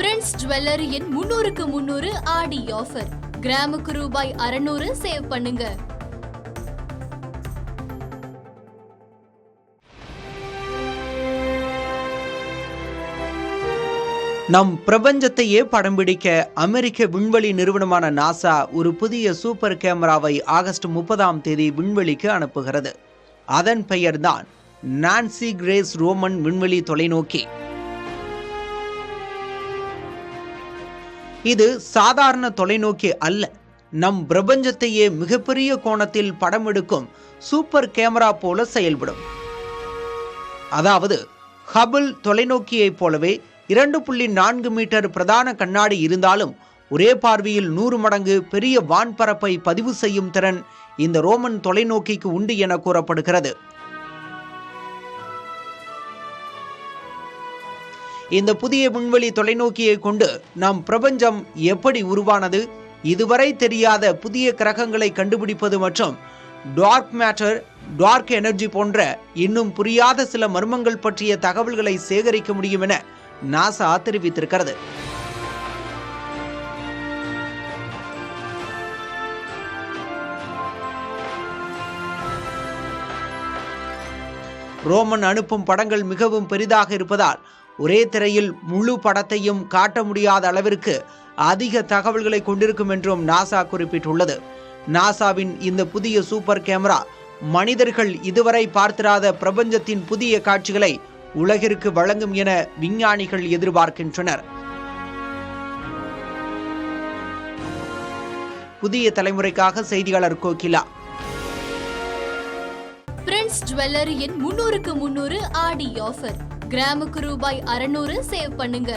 Prince ஜுவல்லரியின் 300க்கு 300 ஆடி offer. கிராமுக்கு ரூபாய் 600 சேவ் பண்ணுங்க. நம் பிரபஞ்சத்தையே படம் பிடிக்க அமெரிக்க விண்வெளி நிறுவனமான நாசா ஒரு புதிய சூப்பர் கேமராவை ஆகஸ்ட் 30ஆம் தேதி விண்வெளிக்கு அனுப்புகிறது. அதன் பெயர்தான் நான்சி கிரேஸ் ரோமன் விண்வெளி தொலைநோக்கி. இது சாதாரண தொலைநோக்கி அல்ல, நம் பிரபஞ்சத்தையே மிகப்பெரிய கோணத்தில் படம் எடுக்கும் சூப்பர் கேமரா போல செயல்படும். அதாவது ஹபிள் தொலைநோக்கியைப் போலவே 2.4 மீட்டர் பிரதான கண்ணாடி இருந்தாலும் ஒரே பார்வையில் 100 மடங்கு பெரிய வான்பரப்பை பதிவு செய்யும் திறன் இந்த ரோமன் தொலைநோக்கிக்கு உண்டு என கூறப்படுகிறது. இந்த புதிய விண்வெளி தொலைநோக்கியை கொண்டு நம் பிரபஞ்சம் எப்படி உருவானது, இதுவரை தெரியாத புதிய கிரகங்களை கண்டுபிடிப்பது மற்றும் டார்க் மேட்டர், டார்க் எனர்ஜி போன்ற இன்னும் புரியாத சில மர்மங்கள் பற்றிய தகவல்களை சேகரிக்க முடியும் என நாசா தெரிவித்திருக்கிறது. ரோமன் அனுப்பும் படங்கள் மிகவும் பெரிதாக இருப்பதால் ஒரே திரையில் முழு படத்தையும் காட்ட முடியாத அளவிற்கு அதிக தகவல்களை கொண்டிருக்கும் என்றும் நாசா குறிப்பிட்டுள்ளது. நாசாவின் இந்த புதிய சூப்பர் கேமரா மனிதர்கள் இதுவரை பார்த்திராத பிரபஞ்சத்தின் புதிய காட்சிகளை உலகிற்கு வழங்கும் என விஞ்ஞானிகள் எதிர்பார்க்கின்றனர். புதிய தலைமுறைக்காக செய்தியாளர் கோகிலா. பிரின்ஸ் ஜுவல்லரியின் 300க்கு 300 ஆடி ஆஃபர். கிராமுக்கு ரூபாய் 600 சேவ் பண்ணுங்க.